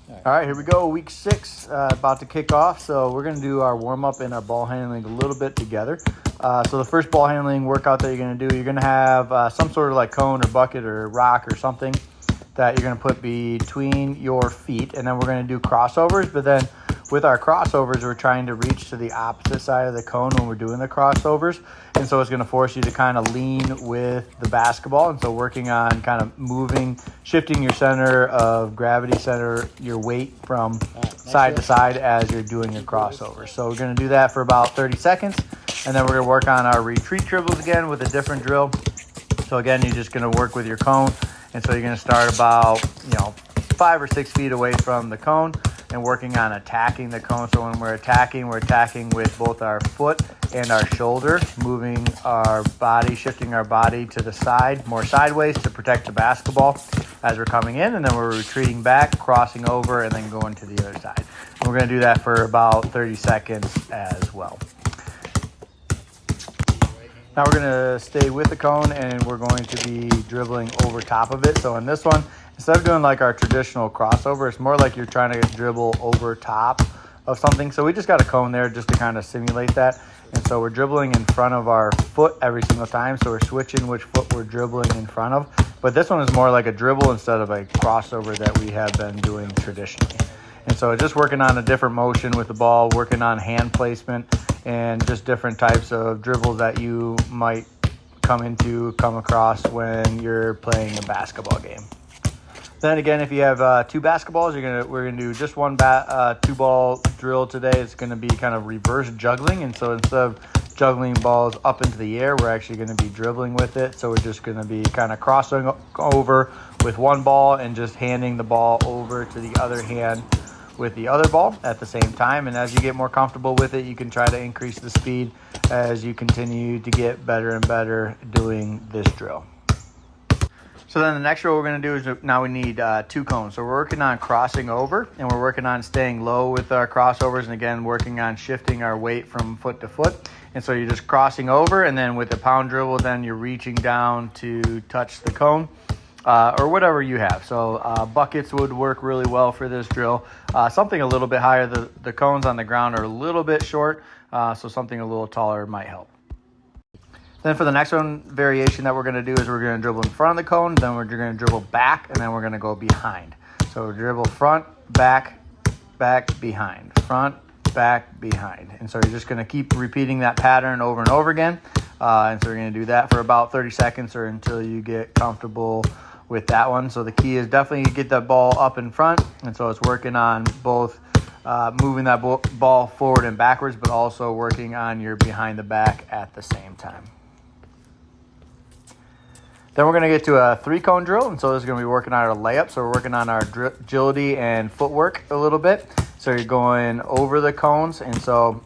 All right, here we go. Week 6, about to kick off. So we're going to do our warm-up and our ball handling a little bit together. So the first ball handling workout that you're going to do, you're going to have some sort of like cone or bucket or rock or something that you're going to put between your feet. And then we're going to do crossovers. But then with our crossovers, we're trying to reach to the opposite side of the cone when we're doing the crossovers. And so it's going to force you to kind of lean with the basketball. And so working on kind of moving, shifting your center of gravity, your weight from side to side as you're doing your crossover. So we're going to do that for about 30 seconds. And then we're going to work on our retreat dribbles again with a different drill. So again, you're just going to work with your cone. And so you're going to start about, 5 or 6 feet away from the cone and working on attacking the cone. So when we're attacking with both our foot and our shoulder, moving our body, shifting our body to the side, more sideways to protect the basketball as we're coming in. And then we're retreating back, crossing over, and then going to the other side. And we're going to do that for about 30 seconds as well. Now we're going to stay with the cone and we're going to be dribbling over top of it. So in this one, instead of doing like our traditional crossover, it's more like you're trying to dribble over top of something. So we just got a cone there just to kind of simulate that. And so we're dribbling in front of our foot every single time. So we're switching which foot we're dribbling in front of. But this one is more like a dribble instead of a crossover that we have been doing traditionally. And so just working on a different motion with the ball, working on hand placement, and just different types of dribbles that you might come across when you're playing a basketball game. Then again, if you have 2 basketballs, we're gonna do just one 2-ball drill today. It's gonna be kind of reverse juggling, and so instead of juggling balls up into the air, we're actually gonna be dribbling with it. So we're just gonna be kind of crossing over with one ball and just handing the ball over to the other hand with the other ball at the same time. And as you get more comfortable with it, you can try to increase the speed as you continue to get better and better doing this drill. So then the next drill we're going to do is now we need 2 cones. So we're working on crossing over and we're working on staying low with our crossovers, and again working on shifting our weight from foot to foot. And so you're just crossing over, and then with the pound dribble, then you're reaching down to touch the cone. Or whatever you have. So buckets would work really well for this drill. Something a little bit higher. The cones on the ground are a little bit short, so something a little taller might help. Then for the next one, variation that we're going to do is we're going to dribble in front of the cone, then we're going to dribble back, and then we're going to go behind. So dribble front, back, back, behind, front, back, behind. And so you're just going to keep repeating that pattern over and over again. And so we're going to do that for about 30 seconds or until you get comfortable with that one. So the key is definitely get that ball up in front. And so it's working on both moving that ball forward and backwards, but also working on your behind the back at the same time. Then we're going to get to a 3-cone drill. And so this is going to be working on our layup. So we're working on our agility and footwork a little bit. So you're going over the cones. And so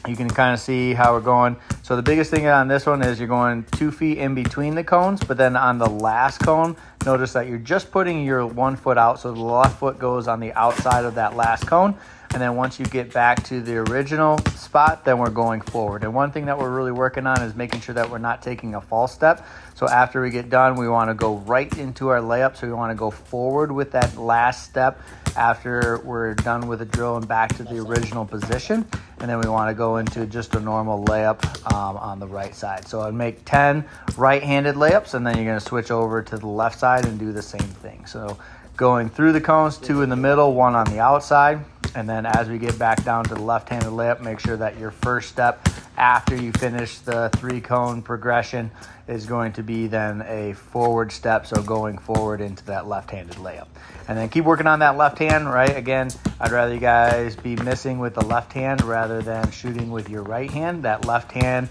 you can kind of see how we're going. So the biggest thing on this one is you're going 2 feet in between the cones, but then on the last cone, notice that you're just putting your 1 foot out. So the left foot goes on the outside of that last cone. And then once you get back to the original spot, then we're going forward. And one thing that we're really working on is making sure that we're not taking a false step. So after we get done, we want to go right into our layup. So we want to go forward with that last step after we're done with the drill and back to the original position. And then we want to go into just a normal layup on the right side. So I'd make 10 right-handed layups, and then you're going to switch over to the left side and do the same thing. So going through the cones, 2 in the middle, 1 on the outside. And then as we get back down to the left-handed layup, make sure that your first step after you finish the 3-cone progression is going to be then a forward step, so going forward into that left-handed layup. And then keep working on that left hand, right? Again, I'd rather you guys be missing with the left hand rather than shooting with your right hand. That left hand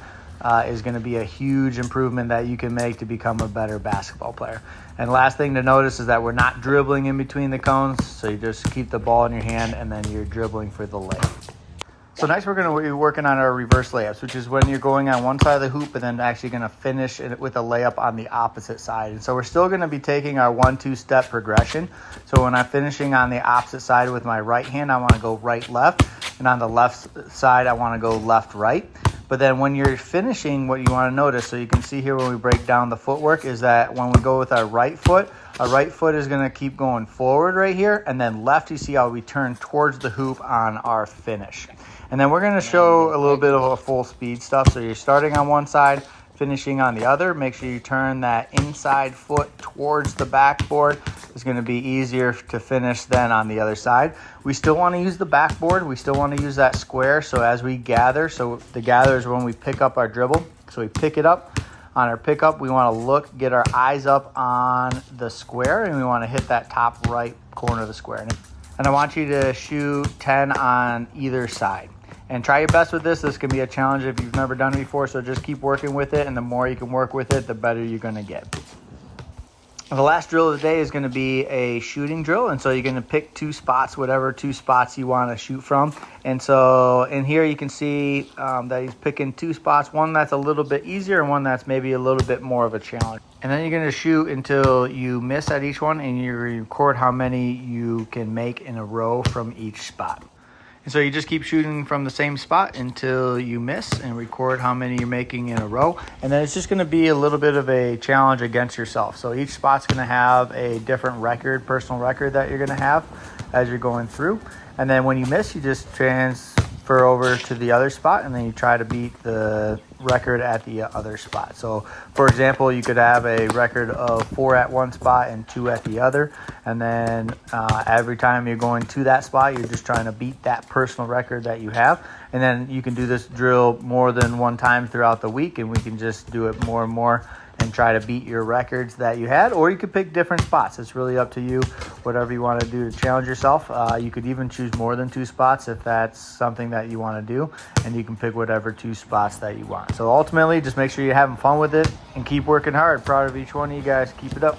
is going to be a huge improvement that you can make to become a better basketball player. And last thing to notice is that we're not dribbling in between the cones, so you just keep the ball in your hand and then you're dribbling for the layup. So next we're going to be working on our reverse layups, which is when you're going on one side of the hoop and then actually going to finish it with a layup on the opposite side. And so we're still going to be taking our 1-2 step progression. So when I'm finishing on the opposite side with my right hand, I want to go right, left. And on the left side, I want to go left, right. But then when you're finishing, what you want to notice, so you can see here when we break down the footwork, is that when we go with our right foot, Our right foot is going to keep going forward right here, and then left, you see how we turn towards the hoop on our finish. And then we're going to show a little bit of a full speed stuff. So you're starting on one side, finishing on the other. Make sure you turn that inside foot towards the backboard. It's going to be easier to finish than on the other side. We still want to use the backboard. We still want to use that square. So as we gather, so the gather is when we pick up our dribble. So we pick it up. On our pickup, we want to look, get our eyes up on the square, and we want to hit that top right corner of the square. And I want you to shoot 10 on either side. And try your best with this. This can be a challenge if you've never done it before, so just keep working with it, and the more you can work with it, the better you're going to get. The last drill of the day is going to be a shooting drill, and so you're going to pick two spots, whatever two spots you want to shoot from. And so in here you can see that he's picking two spots, one that's a little bit easier and one that's maybe a little bit more of a challenge. And then you're going to shoot until you miss at each one, and you record how many you can make in a row from each spot. And so you just keep shooting from the same spot until you miss and record how many you're making in a row. And then it's just going to be a little bit of a challenge against yourself. So each spot's going to have a different record, personal record that you're going to have as you're going through. And then when you miss, you just transfer over to the other spot, and then you try to beat the record at the other spot. So for example, you could have a record of 4 at one spot and 2 at the other, and then every time you're going to that spot, you're just trying to beat that personal record that you have. And then you can do this drill more than one time throughout the week, and we can just do it more and more and try to beat your records that you had. Or you could pick different spots. It's really up to you, whatever you want to do to challenge yourself. You could even choose more than 2 spots if that's something that you want to do, and you can pick whatever 2 spots that you want. So ultimately, just make sure you're having fun with it and keep working hard. Proud of each one of you guys. Keep it up.